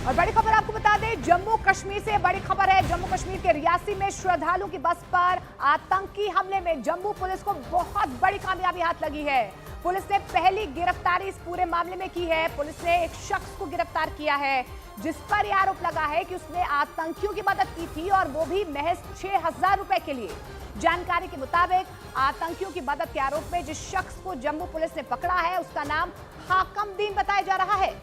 और बड़ी खबर आपको बता दें, जम्मू कश्मीर से बड़ी खबर है। जम्मू कश्मीर के रियासी में श्रद्धालु की बस पर आतंकी हमले में जम्मू पुलिस को बहुत बड़ी कामयाबी हाथ लगी है। पुलिस ने पहली गिरफ्तारी इस पूरे मामले में की है। पुलिस ने एक शख्स को गिरफ्तार किया है जिस पर यह आरोप लगा है कि उसने आतंकियों की मदद की थी और वो भी महज 6,000 रुपए के लिए। जानकारी के मुताबिक आतंकियों की मदद के आरोप में जिस शख्स को जम्मू पुलिस ने पकड़ा है उसका नाम हाकम दीन बताया जा रहा है।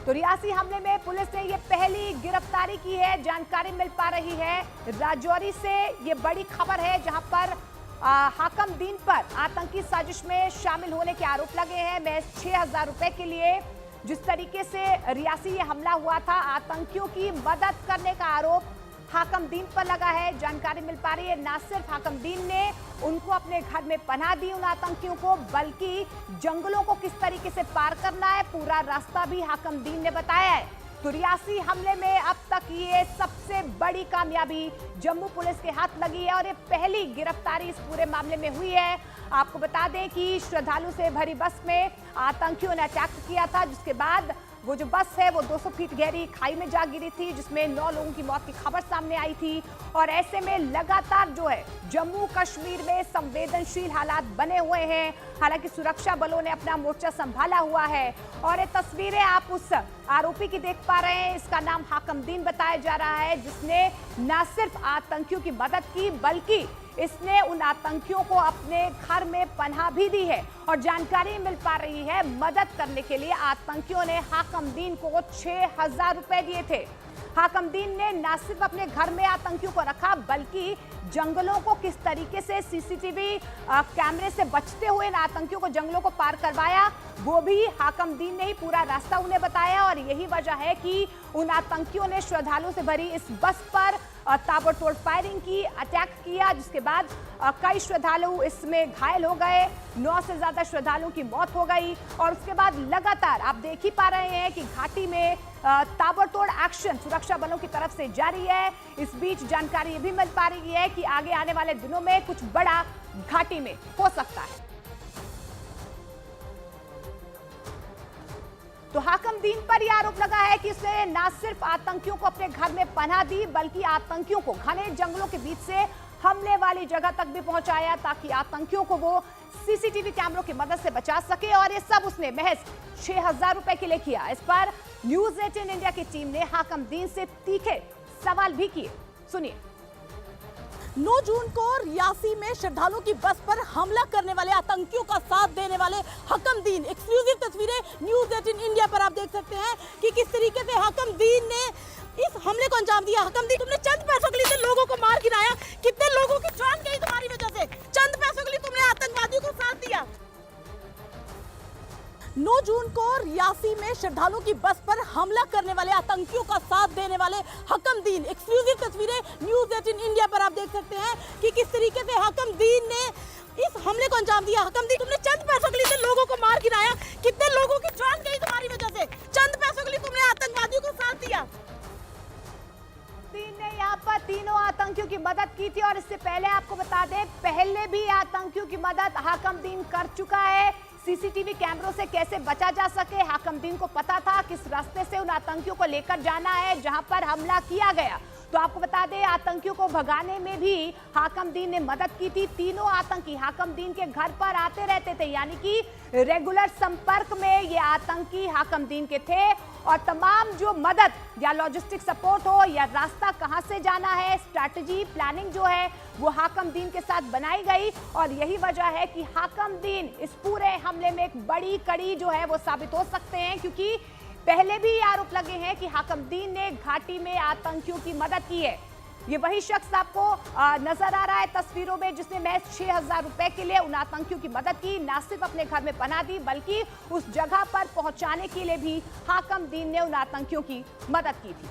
तो रियासी हमले में पुलिस ने ये पहली गिरफ्तारी की है। जानकारी मिल पा रही है राजौरी से, ये बड़ी खबर है जहां पर हाकम दीन पर आतंकी साजिश में शामिल होने के आरोप लगे हैं महज 6,000 रुपए के लिए। जिस तरीके से रियासी ये हमला हुआ था, आतंकियों की मदद करने का आरोप हाकम दीन पर लगा है। जानकारी मिल पा रही है ना सिर्फ हाकम दीन ने उनको अपने घर में पनाह दी उन आतंकियों को, बल्कि जंगलों को किस तरीके से पार करना है पूरा रास्ता भी हाकम दीन ने बताया है। तो रियासी हमले में अब तक ये सबसे बड़ी कामयाबी जम्मू पुलिस के हाथ लगी है और ये पहली गिरफ्तारी इस पूरे मामले में हुई है। आपको बता दें कि श्रद्धालु से भरी बस में आतंकियों ने अटैक किया था, जिसके बाद वो जो बस है वो 200 फीट गहरी खाई में जा गिरी थी, जिसमें 9 लोगों की मौत की खबर सामने आई थी। और ऐसे में लगातार जो है जम्मू कश्मीर में संवेदनशील हालात बने हुए हैं। हालांकि सुरक्षा बलों ने अपना मोर्चा संभाला हुआ है और ये तस्वीरें आप उस आरोपी की देख पा रहे हैं। इसका नाम हाकम दीन बताया जा रहा है, जिसने न सिर्फ आतंकियों की मदद की बल्कि इसने उन आतंकियों को अपने घर में पनाह भी दी है। और जानकारी मिल पा रही है मदद करने के लिए आतंकियों ने हाकम दीन को 6,000 रुपए दिए थे। हाकम दीन ने न सिर्फ अपने घर में आतंकियों को रखा बल्कि जंगलों को किस तरीके से सीसीटीवी कैमरे से बचते हुए इन आतंकियों को जंगलों को पार करवाया वो भी हाकम दीन ने ही पूरा रास्ता उन्हें बताया। और यही वजह है कि उन आतंकियों ने श्रद्धालुओं से भरी इस बस पर ताबड़तोड़ फायरिंग की, अटैक किया, जिसके बाद कई श्रद्धालु इसमें घायल हो गए। 9 से ज्यादा श्रद्धालुओं की मौत हो गई। और उसके बाद लगातार आप देख ही पा रहे हैं कि घाटी में ताबड़तोड़ एक्शन सुरक्षा बलों की तरफ से जारी है। इस बीच जानकारी ये भी मिल पा रही है कि आगे आने वाले दिनों में कुछ बड़ा घाटी में हो सकता है। तो हाकम दीन पर यह आरोप लगा है कि उसने न सिर्फ आतंकियों को अपने घर में पनाह दी बल्कि आतंकियों को घने जंगलों के बीच से हमले वाली जगह तक भी पहुंचाया ताकि आतंकियों को वो सीसीटीवी कैमरों की मदद से बचा सके। और ये सब उसने महज 6,000 रुपए के लिए किया। इस पर न्यूज 18 इंडिया की टीम ने हाकम दीन से तीखे सवाल भी किए, सुनिए। 9 जून को रियासी में श्रद्धालुओं की बस पर हमला करने वाले आतंकियों का साथ देने वाले हाकम दीन, एक्सक्लूसिव तस्वीरें न्यूज 18 इंडिया पर आप देख सकते हैं कि किस तरीके से हाकम दीन ने इस हमले को अंजाम दिया। हाकम दीन, तुमने चंद पैसों के लिए लोगों को मार गिराया, कितने लोगों की जान गई तुम्हारी वजह से। चंद पैसों के लिए तुमने आतंकवादियों को साथ दिया। 9 जून को रियासी में श्रद्धालुओं की बस पर हमला करने वाले आतंकियों का साथ देने वाले हाकम दीन, एक्सक्लूसिव तस्वीरें न्यूज 18 इंडिया पर आप देख सकते हैं कि किस तरीके से हाकम दीन ने इस हमले को अंजाम दिया। हाकम दीन, तुमने चंद पैसों के लिए लोगों को मार गिराया, कितने लोगों की जान गई तुम्हारी वजह से। चंद पैसों के लिए तुमने आतंकवादियों को साथ दिया। दीन ने यहाँ पर तीनों आतंकियों की मदद की थी और इससे पहले आपको बता दें पहले भी आतंकियों की मदद हाकम दीन कर चुका है। सीसीटीवी कैमरों से कैसे बचा जा सके हाकम दीन को पता था किस रास्ते से उन आतंकियों को लेकर जाना है जहां पर हमला किया गया। तो आपको बता दें आतंकियों को भगाने में भी हाकम दीन ने मदद की थी। तीनों आतंकी हाकम दीन के घर पर आते रहते थे, यानी कि रेगुलर संपर्क में ये आतंकी हाकम दीन के थे। और तमाम जो मदद या लॉजिस्टिक सपोर्ट हो या रास्ता कहां से जाना है, स्ट्रैटेजी प्लानिंग जो है वो हाकम दीन के साथ बनाई गई। और यही वजह है कि हाकम दीन इस पूरे हमले में एक बड़ी कड़ी जो है वो साबित हो सकते हैं, क्योंकि पहले भी आरोप लगे हैं कि हाकम दीन ने घाटी में आतंकियों की मदद की है। ये वही शख्स आपको नजर आ रहा है तस्वीरों में जिसने महज 6,000 रुपए के लिए उन आतंकियों की मदद की, न सिर्फ अपने घर में पनाह दी बल्कि उस जगह पर पहुंचाने के लिए भी हाकम दीन ने उन आतंकियों की मदद की थी।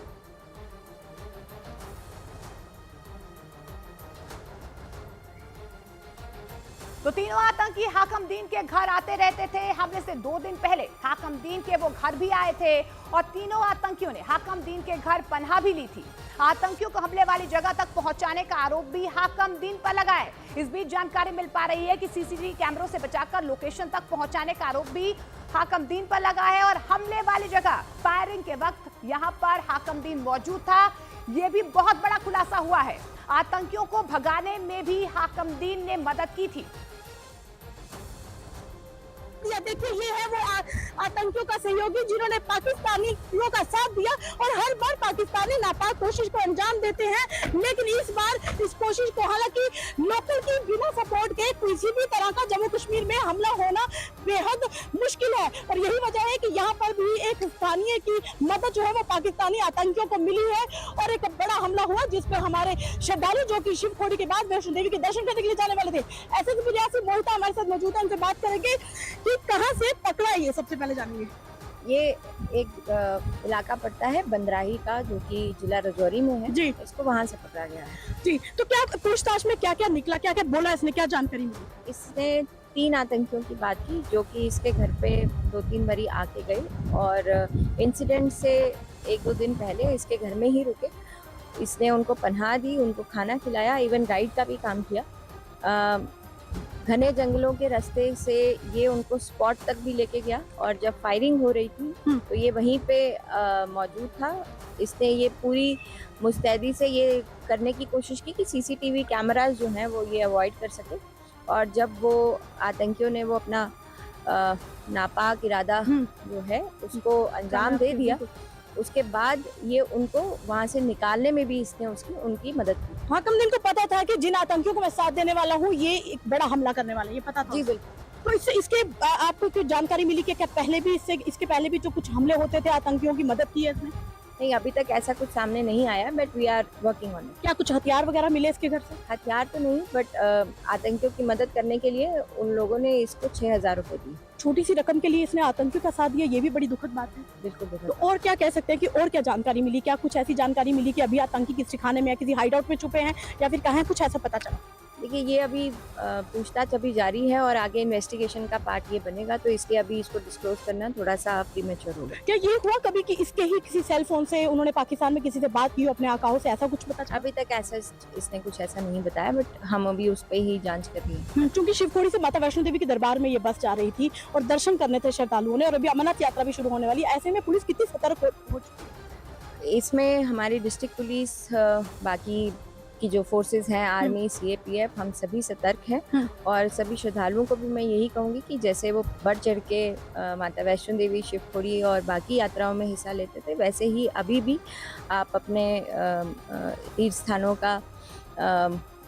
तो तीनों आतंकी हाकम दीन के घर आते रहते थे। हमले से 2 दिन पहले हाकम दीन के वो घर भी आए थे और तीनों आतंकियों ने हाकम दीन के घर पनाह भी ली थी। आतंकियों को हमले वाली जगह तक पहुंचाने का आरोप भी हाकम दीन पर लगा है। इस बीच जानकारी मिल पा रही है कि सीसीटीवी कैमरों से बचाकर लोकेशन तक पहुंचाने का आरोप भी हाकम दीन पर लगा है और हमले वाली जगह फायरिंग के वक्त यहां पर हाकम दीन मौजूद था। यह भी बहुत बड़ा खुलासा हुआ है। आतंकियों को भगाने में भी हाकम दीन ने मदद की थी। देखिए, ये है वो आतंकियों का सहयोगी जिन्होंने पाकिस्तानियों का साथ दिया और हर बार पाकिस्तानी नापाक कोशिश को अंजाम देते हैं, लेकिन इस बार इस कोशिश को हालांकि लोकल की बिना सपोर्ट के किसी भी तरह का जम्मू कश्मीर में हमला होना बेहद मुश्किल है। और यही वजह है कि यहाँ पर भी एक स्थानीय की मदद जो है वो पाकिस्तानी आतंकियों को मिली है और एक बड़ा हमला हुआ जिसपे हमारे श्रद्धालु जो कि शिवखोड़ी के बाद वैष्णो देवी के दर्शन करने के लिए जाने वाले थे, ऐसे रियासी मोहिता हमारे साथ मौजूद है, उनसे बात करेंगे कि कहां से पकड़ा ये सबसे पहले जानेंगे। ये एक इलाका पड़ता है बंदराही का, जो कि जिला राजौरी में है जी। इसको वहां से पकड़ा गया है। जी, तो क्या पूछताछ में क्या क्या निकला, क्या क्या बोला इसने, क्या जानकारी मिली? इसने 3 आतंकियों की बात की जो कि इसके घर पे 2-3 बारी आके गए और इंसिडेंट से 1-2 दिन पहले इसके घर में ही रुके। इसने उनको पनाह दी, उनको खाना खिलाया, इवन गाइड का भी काम किया। घने जंगलों के रास्ते से ये उनको स्पॉट तक भी लेके गया और जब फायरिंग हो रही थी तो ये वहीं पे मौजूद था। इसने ये पूरी मुस्तैदी से ये करने की कोशिश की कि सीसीटीवी कैमरास जो हैं वो ये अवॉइड कर सके। और जब वो आतंकियों ने वो अपना नापाक इरादा जो है उसको अंजाम दे दिया, उसके बाद ये उनको वहां से निकालने में भी इसने उनकी मदद की। हाकम दीन को पता था कि जिन आतंकियों को मैं साथ देने वाला हूँ ये एक बड़ा हमला करने वाले, ये पता था? जी बिल्कुल। तो इसके आपको कुछ जानकारी मिली कि क्या पहले भी इसके पहले भी जो कुछ हमले होते थे आतंकियों की मदद की है इसने? नहीं, अभी तक ऐसा कुछ सामने नहीं आया, but we are working on it. क्या कुछ हथियार वगैरह मिले इसके घर से? हथियार तो नहीं, बट आतंकियों की मदद करने के लिए उन लोगों ने इसको 6,000 रुपए दिए। छोटी सी रकम के लिए इसने आतंकियों का साथ दिया, ये भी बड़ी दुखद बात है। बिल्कुल तो बिल्कुल। और क्या कह सकते हैं कि और क्या जानकारी मिली? क्या कुछ ऐसी जानकारी मिली कि अभी आतंकी किस ठिकाने में है, किसी हाइडआउट में छुपे हैं या फिर कहाँ, कुछ ऐसा पता चला? देखिए, ये अभी पूछताछ अभी जारी है और आगे इन्वेस्टिगेशन का पार्ट ये बनेगा, तो इसलिए अभी इसको डिस्क्लोज करना थोड़ा सा प्रीमेच्योर होगा। क्या ये हुआ कभी कि इसके ही किसी सेल फोन से उन्होंने पाकिस्तान में किसी से बात की हो अपने आकाओं से, ऐसा कुछ पता चला? अभी तक ऐसा इसने कुछ ऐसा नहीं बताया, बट हम अभी उस पर ही जांच कर रही हैं। क्योंकि शिवखोड़ी से माता वैष्णो देवी के दरबार में ये बस जा रही थी और दर्शन करने थे श्रद्धालुओं ने, और अभी अमरनाथ यात्रा भी शुरू होने वाली है, ऐसे में पुलिस कितनी सतर्क हो चुकी है? इसमें हमारी डिस्ट्रिक्ट पुलिस, बाकी की जो फोर्सेस हैं, आर्मी, CAPF, हम सभी सतर्क हैं। और सभी श्रद्धालुओं को भी मैं यही कहूँगी कि जैसे वो बढ़ चढ़ के माता वैष्णो देवी, शिवखोड़ी और बाकी यात्राओं में हिस्सा लेते थे, वैसे ही अभी भी आप अपने तीर्थ स्थानों का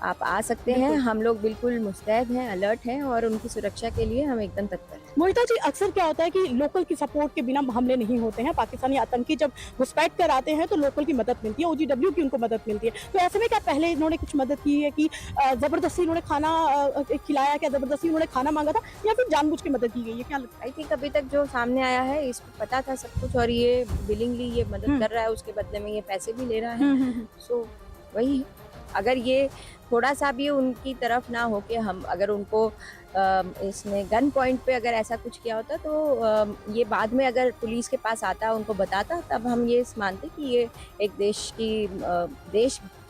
आप आ सकते हैं। हम लोग बिल्कुल मुस्तैद हैं, अलर्ट हैं और उनकी सुरक्षा के लिए हम एकदम तत्पर हैं। मोहिता जी, अक्सर क्या होता है कि लोकल की सपोर्ट के बिना हमले नहीं होते हैं। पाकिस्तानी आतंकी जब घुसपैठ कर आते हैं तो लोकल की मदद मिलती है, OGW की उनको मदद मिलती है। तो ऐसे में क्या पहले इन्होंने कुछ मदद की है कि जबरदस्ती इन्होंने खाना खिलाया, क्या जबरदस्ती इन्होंने खाना मांगा था या फिर जानबूझ के मदद की गई है, क्या लगता है? आई थिंक अभी तक जो सामने आया है इसको पता था सब कुछ और ये विलिंगली ये मदद कर रहा है, उसके बदले में ये पैसे भी ले रहा है। सो वही है। अगर ये थोड़ा सा भी उनकी तरफ ना हो के हम अगर उनको इसने गन पॉइंट पे अगर ऐसा कुछ किया होता तो ये बाद में अगर पुलिस के पास आता, उनको बताता, तब हम ये मानते कि ये एक देश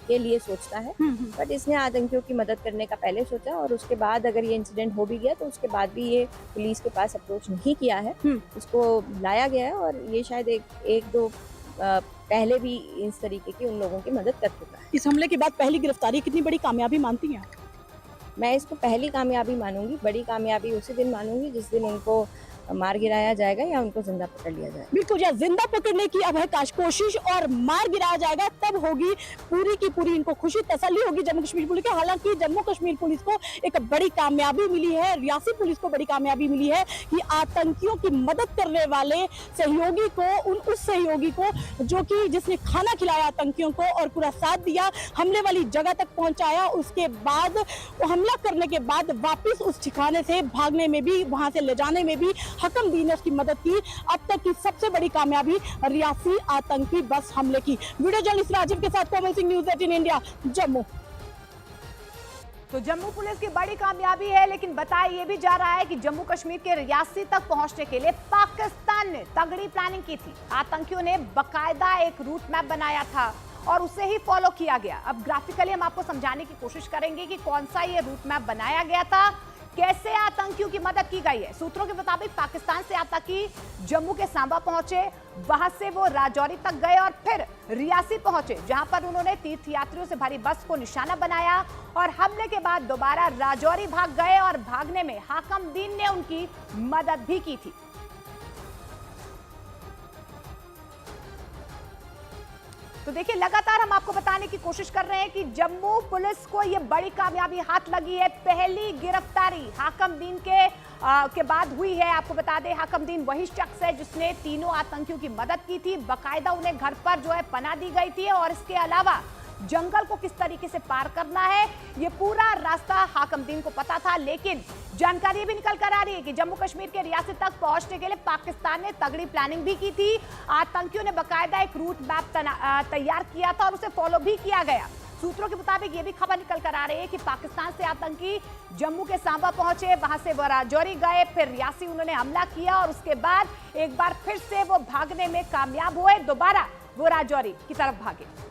के लिए सोचता है। बट इसने आतंकियों की मदद करने का पहले सोचा और उसके बाद अगर ये इंसिडेंट हो भी गया तो उसके बाद भी ये पुलिस के पास अप्रोच नहीं किया है। इसको लाया गया है और ये शायद एक दो पहले भी इस तरीके की उन लोगों की मदद कर चुका है। इस हमले के बाद पहली गिरफ्तारी कितनी बड़ी कामयाबी मानती हैं? मैं इसको पहली कामयाबी मानूंगी। बड़ी कामयाबी उसी दिन मानूंगी जिस दिन उनको मार गिराया जाएगा या उनको जिंदा पकड़ लिया जाएगा। बिल्कुल, या जिंदा पकड़ने की अब है कोशिश और मार गिराया जाएगा तब होगी पूरी की पूरी इनको खुशी, तसल्ली होगी जम्मू कश्मीर पुलिस को। हालांकि जम्मू कश्मीर पुलिस को एक बड़ी कामयाबी मिली है, रियासी पुलिस को बड़ी कामयाबी मिली है कि आतंकियों की मदद करने वाले सहयोगी को, उस सहयोगी को जो कि जिसने खाना खिलाया आतंकियों को और पूरा साथ दिया, हमले वाली जगह तक पहुंचाया, उसके बाद हमला करने के बाद वापिस उस ठिकाने से भागने में भी, वहां से ले जाने में भी हकम दीन ने उसकी मदद की। अब तक की सबसे बड़ी कामयाबी रियासी आतंकी बस हमले की। वीडियो जर्नलिस्ट राजीव के साथ कोमल सिंह, न्यूज़ 18 इंडिया, जम्मू। तो जम्मू पुलिस की बड़ी कामयाबी है, लेकिन बताया यह भी जा रहा है कि जम्मू कश्मीर के रियासी तक पहुंचने के लिए पाकिस्तान ने तगड़ी प्लानिंग की थी। आतंकियों ने बकायदा एक रूट मैप बनाया था और उसे ही फॉलो किया गया। अब ग्राफिकली हम आपको समझाने की कोशिश करेंगे कि कौन सा ये रूट मैप बनाया गया था, कैसे आतंकियों की मदद की गई है। सूत्रों के मुताबिक पाकिस्तान से आतंकी जम्मू के सांबा पहुंचे, वहां से वो राजौरी तक गए और फिर रियासी पहुंचे, जहां पर उन्होंने तीर्थयात्रियों से भरी बस को निशाना बनाया और हमले के बाद दोबारा राजौरी भाग गए और भागने में हाकम दीन ने उनकी मदद भी की थी। तो देखिए, लगातार हम आपको बताने की कोशिश कर रहे हैं कि जम्मू पुलिस को यह बड़ी कामयाबी हाथ लगी है। पहली गिरफ्तारी हाकम दीन के बाद हुई है। आपको बता दें, हाकम दीन वही शख्स है जिसने तीनों आतंकियों की मदद की थी। बाकायदा उन्हें घर पर जो है पनाह दी गई थी और इसके अलावा जंगल को किस तरीके से पार करना है ये पूरा रास्ता हाकम दीन को पता था। लेकिन जानकारी भी निकल कर आ रही है कि जम्मू कश्मीर के रियासत तक पहुंचने के लिए पाकिस्तान ने तगड़ी प्लानिंग भी की थी। आतंकियों ने बाकायदा एक रूट मैप तैयार किया था और उसे फॉलो भी किया गया। सूत्रों के मुताबिक ये भी खबर निकल कर आ रही है कि पाकिस्तान से आतंकी जम्मू के सांबा पहुंचे, वहां से वो राजौरी गए, फिर रियासी उन्होंने हमला किया और उसके बाद एक बार फिर से वो भागने में कामयाब हुए, दोबारा वो राजौरी की तरफ भागे।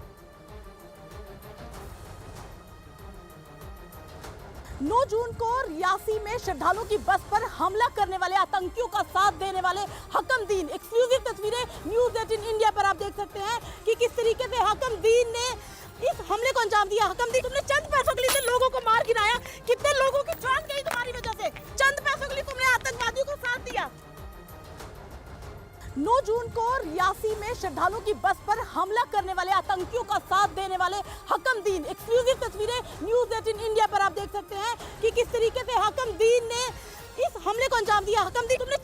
9 जून को रियासी में श्रद्धालुओं की बस पर हमला करने वाले आतंकियों का साथ देने वाले हकम दीन, एक्सक्लूसिव तस्वीरें न्यूज़ 18 इंडिया पर आप देख सकते हैं कि किस तरीके से हकम दीन ने इस हमले को अंजाम दिया। हकम दीन, तुमने चंद पैसों के लिए लोगों को मार गिराया, कितने लोगों की जान गई तुम्हारी वजह से। चंद पैसों के लिए तुमने आतंकवादियों को साथ दिया। 9 जून को रियासी में श्रद्धालुओं की बस पर हमला करने वाले आतंकियों का साथ देने वाले हकम दीन, एक्सक्लूसिव तस्वीरें न्यूज़ 18 इंडिया पर आप देख सकते हैं कि किस तरीके से हकम दीन ने इस हमले को अंजाम दिया। हकम दीन, तुमने